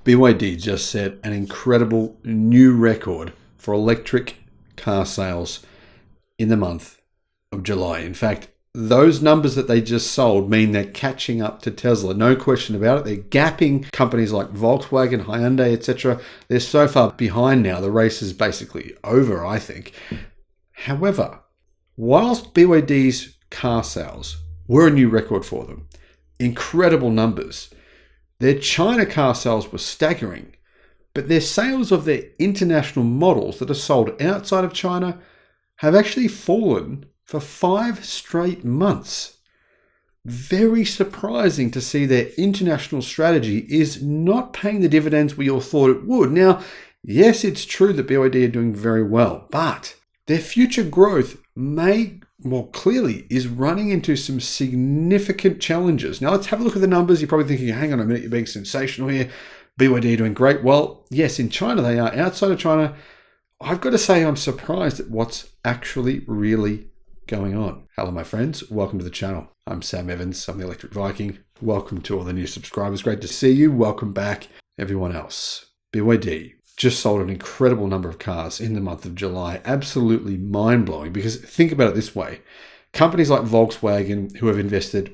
BYD just set an incredible new record for electric car sales in the month of July. In fact, those numbers that they just sold mean they're catching up to Tesla. No question about it. They're gapping companies like Volkswagen, Hyundai, etc. They're so far behind now. The race is basically over, I think. However, whilst BYD's car sales were a new record for them, incredible numbers, their China car sales were staggering, but their sales of their international models that are sold outside of China have actually fallen for 5 straight months. Very surprising to see their international strategy is not paying the dividends we all thought it would. Now, yes, it's true that BYD are doing very well, but their future growth clearly is running into some significant challenges. Now, let's have a look at the numbers. You're probably thinking, hang on a minute, you're being sensational here. BYD are doing great. Well, yes, in China they are. Outside of China, I've got to say I'm surprised at what's actually really going on. Hello, my friends. Welcome to the channel. I'm Sam Evans. I'm the Electric Viking. Welcome to all the new subscribers. Great to see you. Welcome back, everyone else. BYD just sold an incredible number of cars in the month of July. Absolutely mind-blowing, because think about it this way. Companies like Volkswagen, who have invested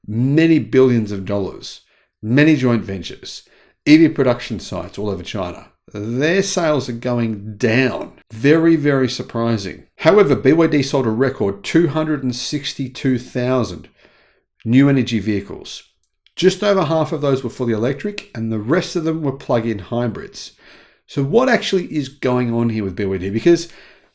many billions of dollars, many joint ventures, EV production sites all over China, their sales are going down. Very, very surprising. However, BYD sold a record 262,000 new energy vehicles. Just over half of those were fully electric, and the rest of them were plug-in hybrids. So what actually is going on here with BYD? Because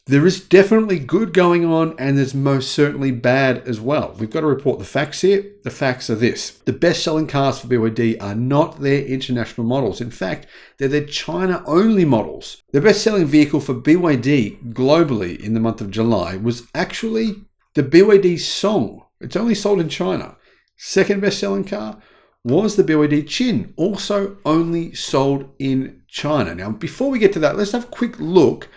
there is definitely good going on, and there's most certainly bad as well. We've got to report the facts here. The facts are this. The best-selling cars for BYD are not their international models. In fact, they're their China-only models. The best-selling vehicle for BYD globally in the month of July was actually the BYD Song. It's only sold in China. Second best-selling car was the BYD Qin, also only sold in China. Now, before we get to that, let's have a quick look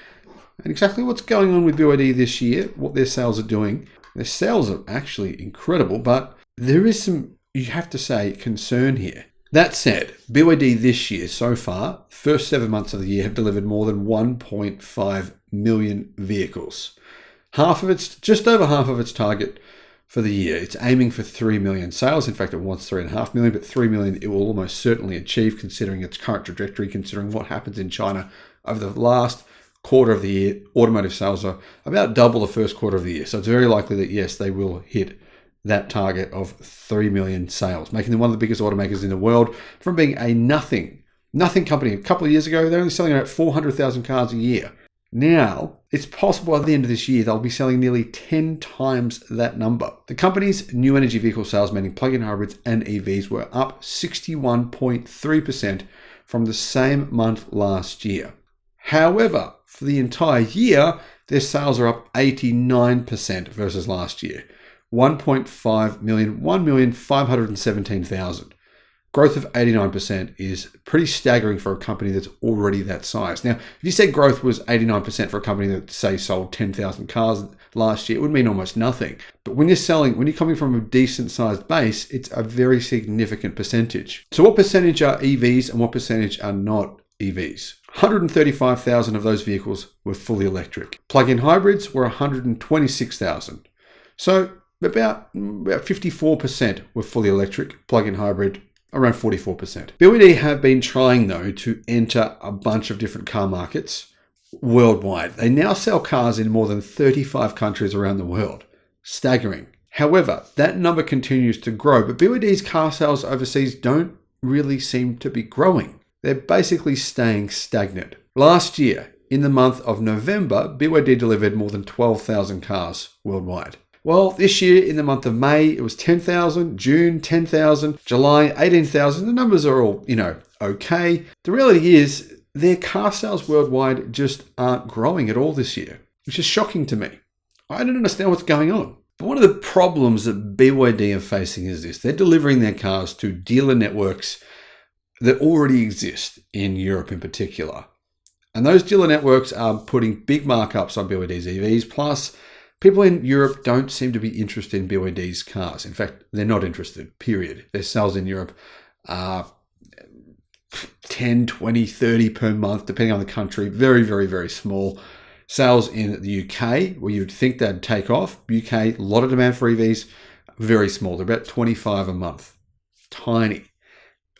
and exactly what's going on with BYD this year, what their sales are doing. Their sales are actually incredible, but there is some, you have to say, concern here. That said, BYD this year so far, first 7 months of the year, have delivered more than 1.5 million vehicles. Just over half of its target for the year. It's aiming for 3 million sales. In fact, it wants 3.5 million, but 3 million it will almost certainly achieve, considering its current trajectory, considering what happens in China over the last quarter of the year. Automotive sales are about double the first quarter of the year. So it's very likely that, yes, they will hit that target of 3 million sales, making them one of the biggest automakers in the world from being a nothing company. A couple of years ago, they're only selling about 400,000 cars a year. Now, it's possible at the end of this year, they'll be selling nearly 10 times that number. The company's new energy vehicle sales, meaning plug-in hybrids and EVs, were up 61.3% from the same month last year. However, for the entire year, their sales are up 89% versus last year. 1.5 million, 1,517,000. Growth of 89% is pretty staggering for a company that's already that size. Now, if you said growth was 89% for a company that, say, sold 10,000 cars last year, it would mean almost nothing. But when you're coming from a decent sized base, it's a very significant percentage. So what percentage are EVs and what percentage are not EVs? 135,000 of those vehicles were fully electric. Plug-in hybrids were 126,000. So about 54% were fully electric. Plug-in hybrid, around 44%. BYD have been trying, though, to enter a bunch of different car markets worldwide. They now sell cars in more than 35 countries around the world. Staggering. However, that number continues to grow, but BYD's car sales overseas don't really seem to be growing. They're basically staying stagnant. Last year, in the month of November, BYD delivered more than 12,000 cars worldwide. Well, this year in the month of May, it was 10,000, June 10,000, July 18,000. The numbers are all, okay. The reality is their car sales worldwide just aren't growing at all this year, which is shocking to me. I don't understand what's going on. But one of the problems that BYD are facing is this. They're delivering their cars to dealer networks that already exist in Europe in particular. And those dealer networks are putting big markups on BYD's EVs. Plus, people in Europe don't seem to be interested in BYD's cars. In fact, they're not interested, period. Their sales in Europe are 10, 20, 30 per month, depending on the country. Very, very, very small. Sales in the UK, where you'd think they'd take off. UK, a lot of demand for EVs, very small. They're about 25 a month. Tiny.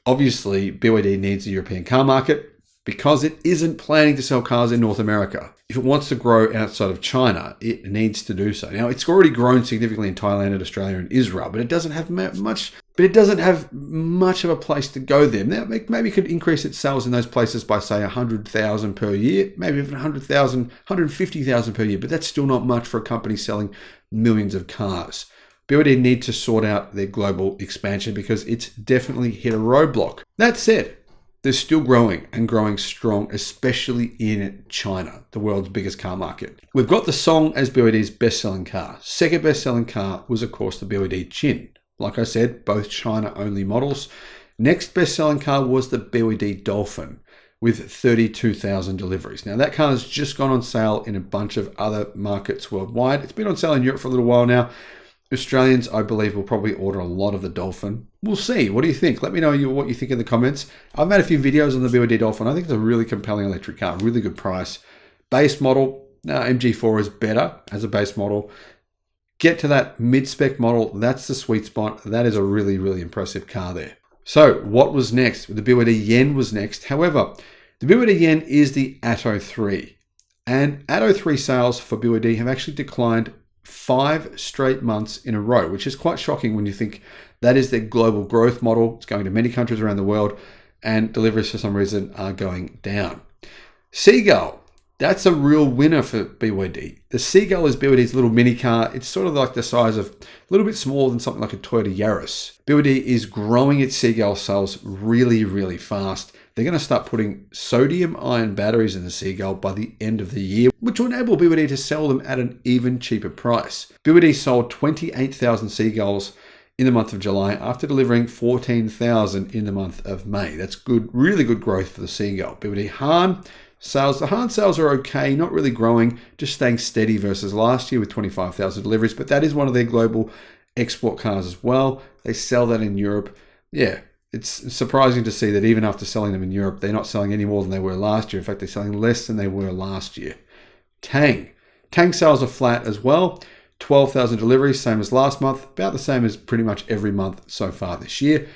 Obviously, BYD needs the European car market because it isn't planning to sell cars in North America. If it wants to grow outside of China, it needs to do so. Now, it's already grown significantly in Thailand and Australia and Israel, but it doesn't have much. But it doesn't have much of a place to go there. Now, maybe it could increase its sales in those places by, say, 100,000 per year, maybe even 100,000, 150,000 per year, but that's still not much for a company selling millions of cars. BYD need to sort out their global expansion because it's definitely hit a roadblock. That said, they're still growing and growing strong, especially in China, the world's biggest car market. We've got the Song as BYD's best-selling car. Second best-selling car was, of course, the BYD Chin. Like I said, both China-only models. Next best-selling car was the BYD Dolphin with 32,000 deliveries. Now, that car has just gone on sale in a bunch of other markets worldwide. It's been on sale in Europe for a little while now. Australians, I believe, will probably order a lot of the Dolphin. We'll see. What do you think? Let me know what you think in the comments. I've made a few videos on the BYD Dolphin. I think it's a really compelling electric car, really good price. Base model, MG4 is better as a base model. Get to that mid-spec model. That's the sweet spot. That is a really, really impressive car there. So what was next? The BYD Yen was next. However, the BYD Yen is the Atto 3. And Atto 3 sales for BYD have actually declined 5 straight months in a row, which is quite shocking when you think that is their global growth model. It's going to many countries around the world, and deliveries for some reason are going down. Seagull, that's a real winner for BYD. The Seagull is BYD's little mini car. It's sort of like the size of, a little bit smaller than something like a Toyota Yaris. BYD is growing its Seagull sales really, really fast. They're going to start putting sodium-ion batteries in the Seagull by the end of the year, which will enable BYD to sell them at an even cheaper price. BYD sold 28,000 Seagulls in the month of July after delivering 14,000 in the month of May. That's good, really good growth for the Seagull. BYD Han sales, the Han sales are okay, not really growing, just staying steady versus last year with 25,000 deliveries, but that is one of their global export cars as well. They sell that in Europe. Yeah. It's surprising to see that even after selling them in Europe, they're not selling any more than they were last year. In fact, they're selling less than they were last year. Tang sales are flat as well. 12,000 deliveries, same as last month, about the same as pretty much every month so far this year.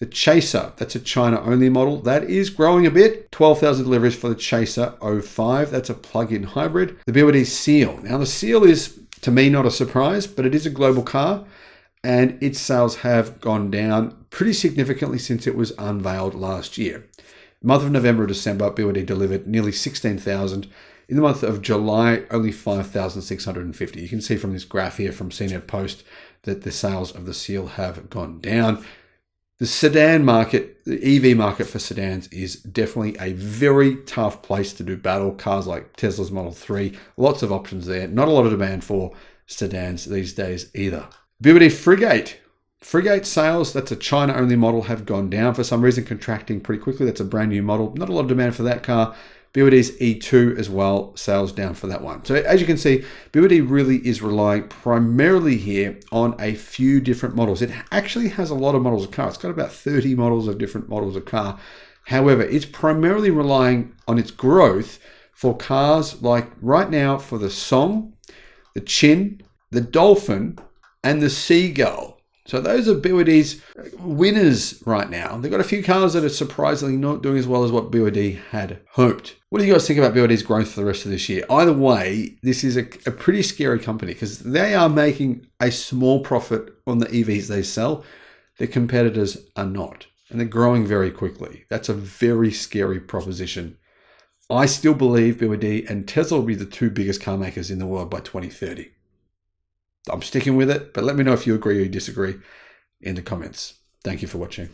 The Chaser, that's a China-only model. That is growing a bit. 12,000 deliveries for the Chaser 05. That's a plug-in hybrid. The BYD Seal. Now, the Seal is, to me, not a surprise, but it is a global car, and its sales have gone down pretty significantly since it was unveiled last year. Month of November and December, BYD delivered nearly 16,000. In the month of July, only 5,650. You can see from this graph here from CNET Post that the sales of the Seal have gone down. The sedan market, the EV market for sedans is definitely a very tough place to do battle. Cars like Tesla's Model 3, lots of options there. Not a lot of demand for sedans these days either. BYD Frigate. Frigate sales, that's a China-only model, have gone down for some reason, contracting pretty quickly. That's a brand new model. Not a lot of demand for that car. BYD's E2 as well, sales down for that one. So as you can see, BYD really is relying primarily here on a few different models. It actually has a lot of models of car. It's got about 30 models of different models of car. However, it's primarily relying on its growth for cars like right now for the Song, the Chin, the Dolphin, and the Seagull. So those are BYD's winners right now. They've got a few cars that are surprisingly not doing as well as what BYD had hoped. What do you guys think about BYD's growth for the rest of this year? Either way, this is a pretty scary company because they are making a small profit on the EVs they sell. Their competitors are not, and they're growing very quickly. That's a very scary proposition. I still believe BYD and Tesla will be the two biggest car makers in the world by 2030. I'm sticking with it, but let me know if you agree or you disagree in the comments. Thank you for watching.